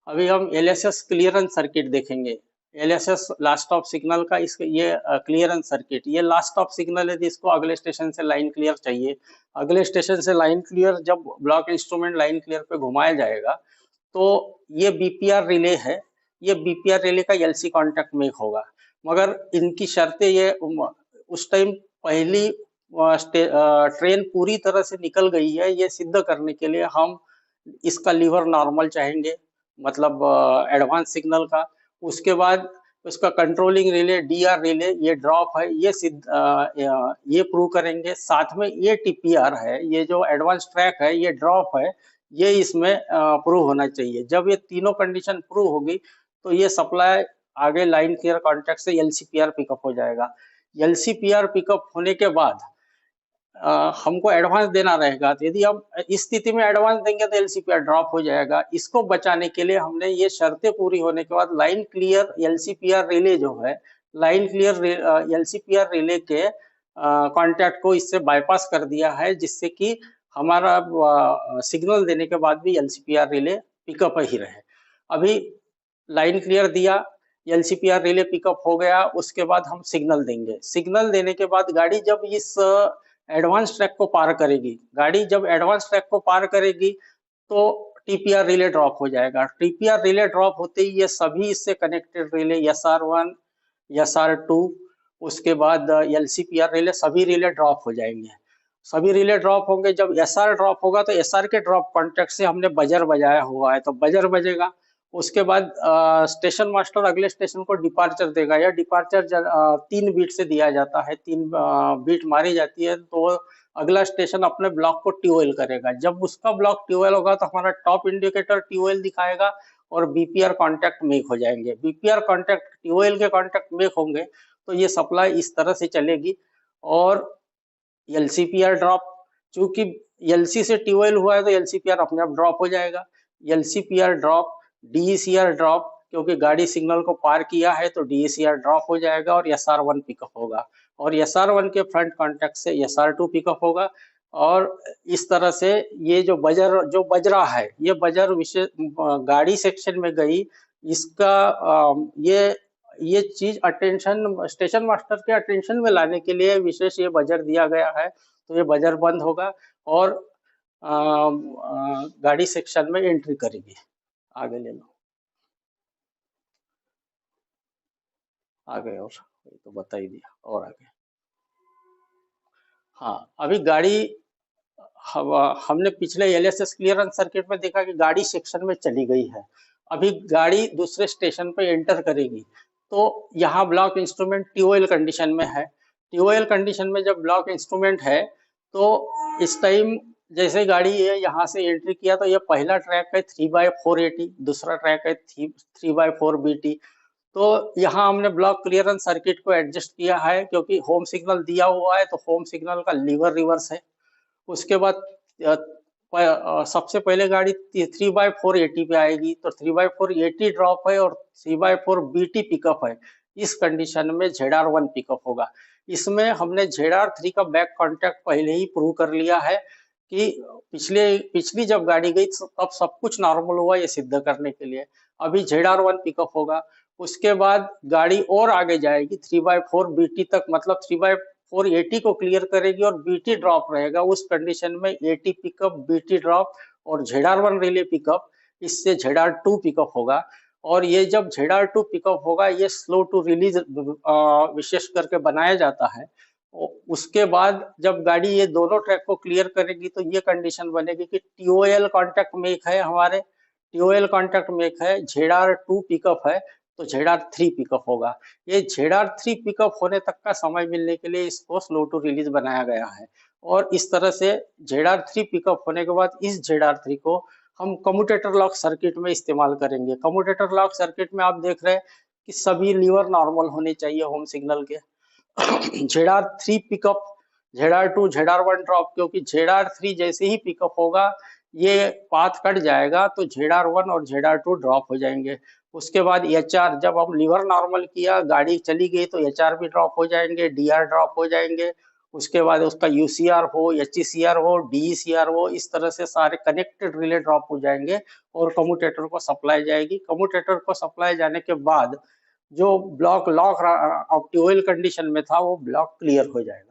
अभी हम LSS clearance circuit देखेंगे। एलएसएस लास्ट ऑफ सिग्नल का इस ये क्लियरेंस सर्किट, ये लास्ट ऑफ सिग्नल है, तो इसको अगले स्टेशन से लाइन क्लियर चाहिए। अगले स्टेशन से लाइन क्लियर जब ब्लॉक इंस्ट्रूमेंट लाइन क्लियर पे घुमाया जाएगा तो ये बीपीआर रिले है, ये बीपीआर रिले का एलसी कांटेक्ट मेक होगा। मगर इनकी शर्तें ये उस टाइम पहली ट्रेन पूरी तरह से निकल गई है ये सिद्ध करने के लिए हम इसका लीवर नॉर्मल चाहेंगे, मतलब एडवांस सिग्नल का। उसके बाद उसका कंट्रोलिंग रिले डीआर रिले ये ड्रॉप है, ये ये प्रूव करेंगे। साथ में ये टीपीआर है, ये जो एडवांस ट्रैक है ये ड्रॉप है, ये इसमें प्रूव होना चाहिए। जब ये तीनों कंडीशन प्रूव होगी तो ये सप्लाई आगे लाइन क्लियर कॉन्टैक्ट से एलसीपीआर पिकअप हो जाएगा। एलसीपीआर पिकअप होने के बाद हमको एडवांस देना रहेगा, तो यदि हम इस स्थिति में एडवांस देंगे तो एलसीपीआर ड्रॉप हो जाएगा। इसको बचाने के लिए हमने ये शर्तें पूरी होने के बाद लाइन क्लियर एलसीपीआर रिले जो है, लाइन क्लियर एलसीपीआर रिले के कांटेक्ट को इससे बाईपास कर दिया है, जिससे कि हमारा सिग्नल देने के बाद भी एलसीपीआर रिले पिकअप ही रहे। अभी लाइन क्लियर दिया, एलसीपीआर रिले पिकअप हो गया, उसके बाद हम सिग्नल देंगे। सिग्नल देने के बाद गाड़ी जब इस एडवांस ट्रैक को पार करेगी, गाड़ी जब एडवांस ट्रैक को पार करेगी तो टीपीआर रिले ड्रॉप हो जाएगा। टीपीआर रिले ड्रॉप होते ही ये सभी इससे कनेक्टेड रिले SR1 SR2 उसके बाद एलसीपीआर रिले सभी रिले ड्रॉप हो जाएंगे। सभी रिले ड्रॉप होंगे। जब एसआर ड्रॉप होगा तो एसआर के ड्रॉप कॉन्टेक्ट से हमने बजर बजाया हुआ है तो बजर बजेगा। उसके बाद स्टेशन मास्टर अगले स्टेशन को डिपार्चर देगा। यह डिपार्चर 3 बीट से दिया जाता है, 3 बीट मारी जाती है तो अगला स्टेशन अपने ब्लॉक को ट्यूएल करेगा। जब उसका ब्लॉक ट्यूएल होगा तो हमारा टॉप इंडिकेटर ट्यूएल दिखाएगा और बीपीआर कॉन्टेक्ट मेक हो जाएंगे। बीपीआर कॉन्टेक्ट ट्यूएल के कॉन्टेक्ट मेक होंगे तो ये सप्लाई इस तरह से चलेगी। और एलसीपीआर ड्रॉप, चूंकि एलसी से ट्यूएल हुआ है तो एलसीपीआर अपने आप ड्रॉप हो जाएगा। एलसीपीआर ड्रॉप, डीईसीआर ड्रॉप, क्योंकि गाड़ी सिग्नल को पार किया है तो डीईसीआर ड्रॉप हो जाएगा और SR1 पिकअप होगा और SR1 के फ्रंट कॉन्टेक्ट से SR2 पिकअप होगा। और इस तरह से ये जो बज रहा है, ये बजर विशेष गाड़ी सेक्शन में गई, इसका ये चीज अटेंशन स्टेशन मास्टर के अटेंशन में लाने के लिए विशेष ये बजर दिया गया है। तो ये बजर बंद होगा और गाड़ी सेक्शन में एंट्री करेगी। आगे ले लो, आगे और तो बता ही दिया और आगे। हाँ, अभी गाड़ी हमने पिछले एलएसएस क्लियरेंस सर्किट में देखा कि गाड़ी सेक्शन में चली गई है। अभी गाड़ी दूसरे स्टेशन पे एंटर करेगी तो यहाँ ब्लॉक इंस्ट्रूमेंट ट्यूएल कंडीशन में है। ट्यूएल कंडीशन में जब ब्लॉक इंस्ट्रूमेंट है तो इस टाइम जैसे गाड़ी है यहाँ से एंट्री किया तो ये पहला ट्रैक है 3/4 AT, दूसरा ट्रैक है 3/4 BT। तो यहाँ हमने ब्लॉक क्लियरेंस सर्किट को एडजस्ट किया है क्योंकि होम सिग्नल दिया हुआ है तो होम सिग्नल का लीवर रिवर्स है। उसके बाद सबसे पहले गाड़ी 3/4 AT पे आएगी तो 3/4 AT ड्रॉप है और 3/4 BT पिकअप है। इस कंडीशन में ZR1 पिकअप होगा। इसमें हमने ZR3 का बैक कॉन्टैक्ट पहले ही प्रूव कर लिया है कि पिछली जब गाड़ी गई तब सब कुछ नॉर्मल हुआ, ये सिद्ध करने के लिए। अभी ZR1 पिकअप होगा। उसके बाद गाड़ी और आगे जाएगी 3/4 BT तक, मतलब 3/4 AT को क्लियर करेगी और BT ड्रॉप रहेगा। उस कंडीशन में AT पिकअप, BT ड्रॉप और ZR1 रिले पिकअप, इससे ZR2 पिकअप होगा। और ये जब ZR2 पिकअप होगा ये स्लो टू रिलीज विशेष करके बनाया जाता है। उसके बाद जब गाड़ी ये दोनों ट्रैक को क्लियर करेगी तो ये कंडीशन बनेगी कि TOL कॉन्टैक्ट मेक है, हमारे TOL कॉन्टैक्ट मेक है, ZR2 पिकअप है तो ZR3 पिकअप होगा। ये ZR3 पिकअप होने तक का समय मिलने के लिए इसको स्लो टू रिलीज बनाया गया है। और इस तरह से ZR3 पिकअप होने के बाद इस ZR3 को हम कम्यूटेटर लॉक सर्किट में इस्तेमाल करेंगे। कम्यूटेटर लॉक सर्किट में आप देख रहे हैं कि सभी लीवर नॉर्मल होने चाहिए होम सिग्नल के। ZR3 pickup, ZR2, ZR1 drop, क्योंकि ZR3 जैसे ही पिकअप होगा ये पाथ कट जाएगा तो ZR1 और ZR2 ड्रॉप हो जाएंगे। उसके बाद HR, जब हम लीवर नॉर्मल किया गाड़ी चली गई तो HR भी ड्रॉप हो जाएंगे, DR ड्रॉप हो जाएंगे। उसके बाद उसका यूसीआर हो, एचईसीआर हो, डीईसीआर हो, इस तरह से सारे कनेक्टेड रिले ड्रॉप हो जाएंगे और कम्यूटेटर को सप्लाई जाएगी। कम्यूटेटर को सप्लाई जाने के बाद जो ब्लॉक लॉक ऑफ कंडीशन में था वो ब्लॉक क्लियर हो जाएगा।